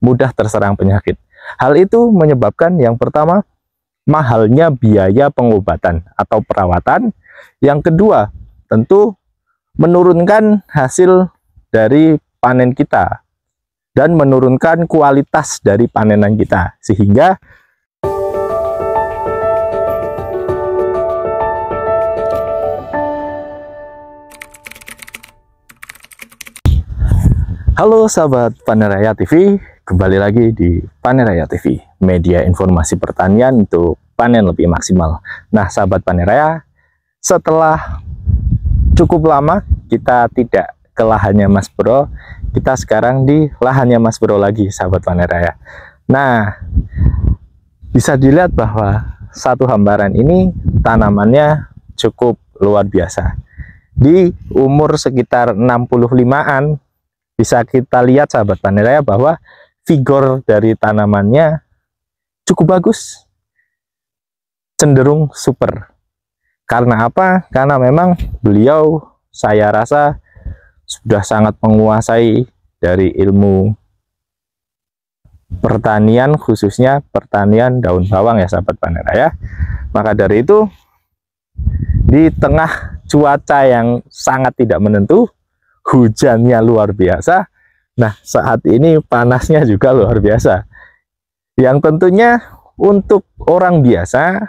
mudah terserang penyakit. Hal itu menyebabkan yang pertama, mahalnya biaya pengobatan atau perawatan. Yang kedua, tentu menurunkan hasil dari panen kita dan menurunkan kualitas dari panenan kita, sehingga halo sahabat Panen Raya TV, kembali lagi di Panen Raya TV, media informasi pertanian untuk panen lebih maksimal. Nah sahabat Panen Raya, setelah cukup lama kita tidak ke lahannya Mas Bro, kita sekarang di lahannya Mas Bro lagi sahabat Panen Raya. Nah, bisa dilihat bahwa satu hambaran ini tanamannya cukup luar biasa. Di umur sekitar 65-an, bisa kita lihat sahabat Panen Raya bahwa vigor dari tanamannya cukup bagus, cenderung super. Karena apa? Karena memang beliau, saya rasa, sudah sangat menguasai dari ilmu pertanian, khususnya pertanian daun bawang ya sahabat Panen Raya. Maka dari itu, di tengah cuaca yang sangat tidak menentu, hujannya luar biasa, nah saat ini panasnya juga luar biasa, yang tentunya untuk orang biasa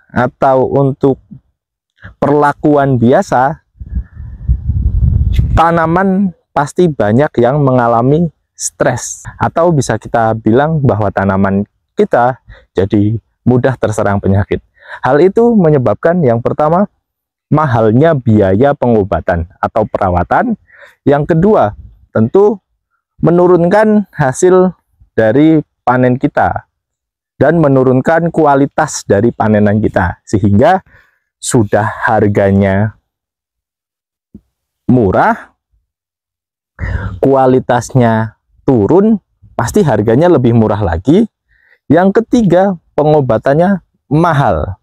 atau untuk perlakuan biasa, tanaman pasti banyak yang mengalami stres, atau bisa kita bilang bahwa tanaman kita jadi mudah terserang penyakit. Hal itu menyebabkan yang pertama, mahalnya biaya pengobatan atau perawatan. Yang kedua, tentu menurunkan hasil dari panen kita dan menurunkan kualitas dari panenan kita, sehingga sudah harganya murah, kualitasnya turun, pasti harganya lebih murah lagi. Yang ketiga, pengobatannya mahal.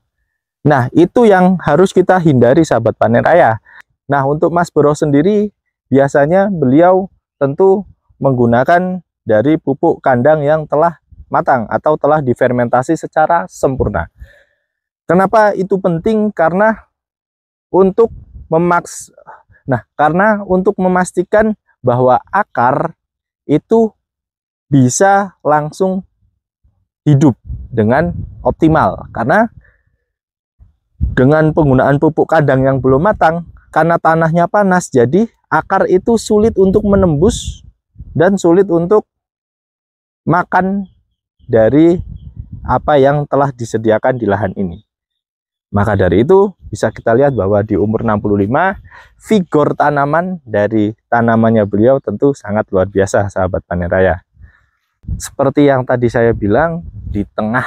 Nah, itu yang harus kita hindari sahabat Panen Raya. Nah, untuk Mas Bro sendiri, biasanya beliau tentu menggunakan dari pupuk kandang yang telah matang atau telah difermentasi secara sempurna. Kenapa itu penting? Karena untuk memastikan bahwa akar itu bisa langsung hidup dengan optimal. Karena dengan penggunaan pupuk kandang yang belum matang, karena tanahnya panas, jadi akar itu sulit untuk menembus dan sulit untuk makan dari apa yang telah disediakan di lahan ini. Maka dari itu bisa kita lihat bahwa di umur 65, vigor tanaman dari tanamannya beliau tentu sangat luar biasa sahabat Panen Raya. Seperti yang tadi saya bilang, di tengah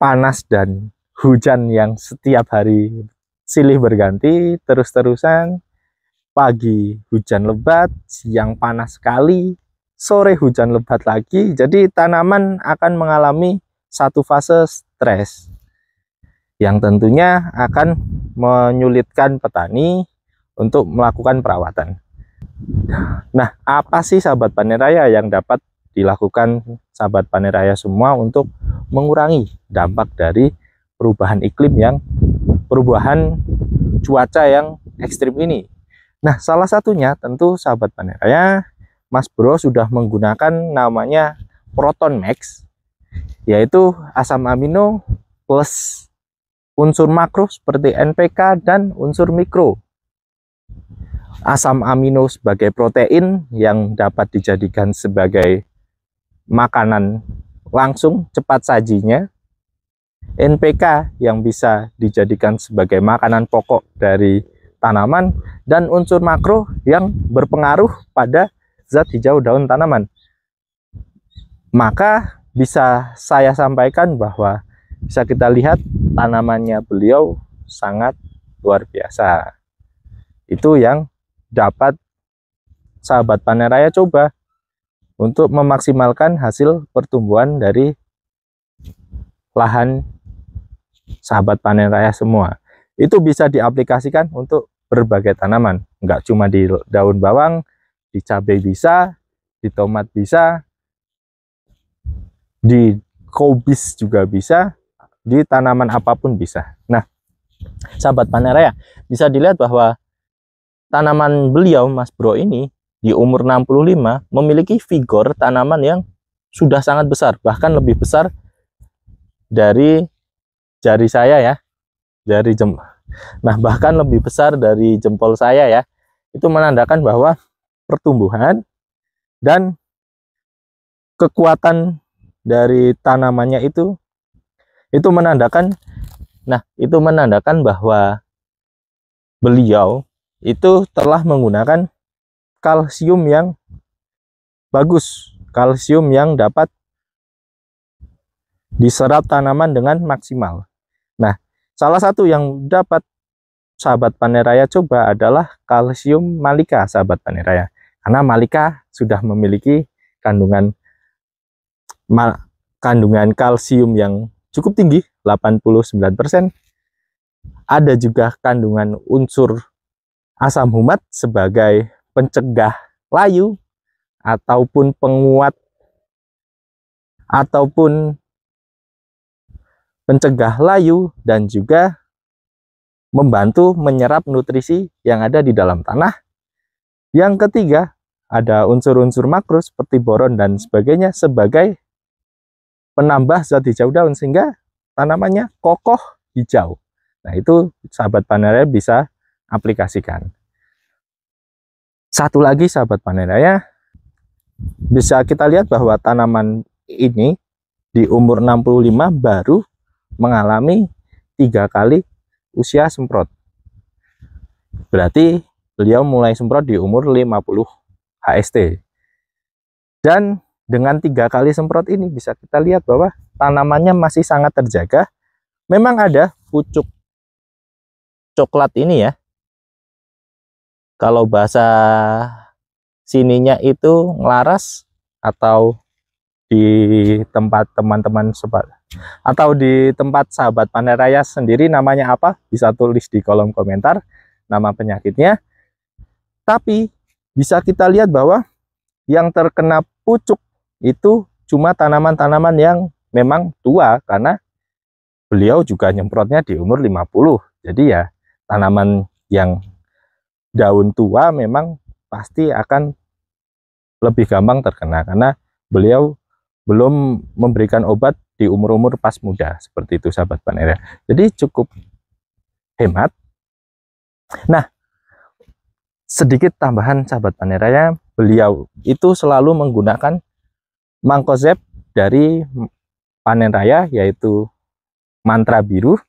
panas dan hujan yang setiap hari silih berganti terus-terusan, pagi hujan lebat, siang panas sekali, sore hujan lebat lagi, jadi tanaman akan mengalami satu fase stres yang tentunya akan menyulitkan petani untuk melakukan perawatan. Nah, apa sih sahabat Panen Raya yang dapat dilakukan sahabat Panen Raya semua untuk mengurangi dampak dari perubahan cuaca yang ekstrim ini? Nah, salah satunya tentu sahabat Panen Raya, Mas Bro sudah menggunakan namanya Proton Max, yaitu asam amino plus unsur makro seperti NPK dan unsur mikro. Asam amino sebagai protein yang dapat dijadikan sebagai makanan langsung cepat sajinya, NPK yang bisa dijadikan sebagai makanan pokok dari tanaman, dan unsur makro yang berpengaruh pada zat hijau daun tanaman. Maka bisa saya sampaikan bahwa bisa kita lihat tanamannya beliau sangat luar biasa. Itu yang dapat sahabat Panen Raya coba untuk memaksimalkan hasil pertumbuhan dari lahan sahabat Panen Raya semua. Itu bisa diaplikasikan untuk berbagai tanaman, nggak cuma di daun bawang, di cabai bisa, di tomat bisa, di kobis juga bisa, di tanaman apapun bisa. Nah, sahabat Paneraya, bisa dilihat bahwa tanaman beliau Mas Bro ini di umur 65 memiliki vigor tanaman yang sudah sangat besar, bahkan lebih besar dari jari saya ya, nah bahkan lebih besar dari jempol saya ya. Itu menandakan bahwa pertumbuhan dan kekuatan dari tanamannya itu menandakan, itu menandakan bahwa beliau itu telah menggunakan kalsium yang bagus, kalsium yang dapat diserap tanaman dengan maksimal. Nah, salah satu yang dapat sahabat Paneraya coba adalah kalsium malika, sahabat Paneraya. Karena malika sudah memiliki kandungan kalsium yang cukup tinggi, 89%. Ada juga kandungan unsur asam humat sebagai pencegah layu ataupun penguat ataupun pencegah layu, dan juga membantu menyerap nutrisi yang ada di dalam tanah. Yang ketiga, ada unsur-unsur makro seperti boron dan sebagainya sebagai penambah zat hijau daun sehingga tanamannya kokoh hijau. Nah, itu sahabat Paneraya bisa aplikasikan. Satu lagi sahabat Paneraya, bisa kita lihat bahwa tanaman ini di umur 65 baru mengalami 3 kali usia semprot. Berarti beliau mulai semprot di umur 50 HST. Dan dengan 3 kali semprot ini bisa kita lihat bahwa tanamannya masih sangat terjaga. Memang ada pucuk coklat ini ya. Kalau bahasa sininya itu ngelaras, atau di tempat teman-teman sobat atau di tempat sahabat Paneraya sendiri namanya apa, bisa tulis di kolom komentar nama penyakitnya. Tapi bisa kita lihat bahwa yang terkena pucuk itu cuma tanaman-tanaman yang memang tua, karena beliau juga nyemprotnya di umur 50. Jadi ya tanaman yang daun tua memang pasti akan lebih gampang terkena, karena beliau belum memberikan obat di umur-umur pas muda, seperti itu sahabat Paneraya. Jadi cukup hemat. Nah, sedikit tambahan sahabat Paneraya, beliau itu selalu menggunakan Mancozeb dari Paneraya, yaitu mantra biru.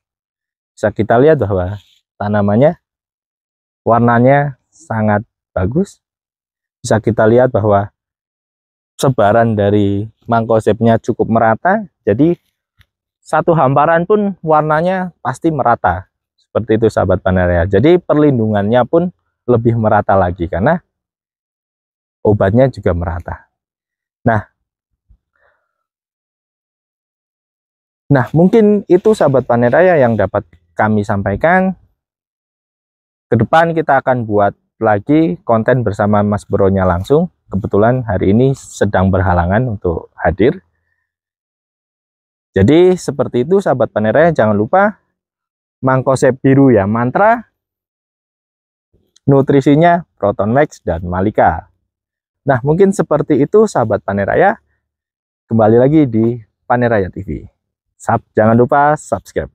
Bisa kita lihat bahwa tanamannya warnanya sangat bagus. Bisa kita lihat bahwa sebaran dari Mancozebnya cukup merata, jadi satu hamparan pun warnanya pasti merata, seperti itu sahabat Paneraya. Jadi perlindungannya pun lebih merata lagi karena obatnya juga merata. Nah, mungkin itu sahabat Paneraya yang dapat kami sampaikan. Ke depan kita akan buat lagi konten bersama Mas Bro-nya langsung. Kebetulan hari ini sedang berhalangan untuk hadir. Jadi seperti itu sahabat Paneraya, jangan lupa Mancozeb biru ya, mantra, nutrisinya Proton Max dan Malika. Nah, mungkin seperti itu sahabat Paneraya. Kembali lagi di Paneraya TV. Jangan lupa subscribe.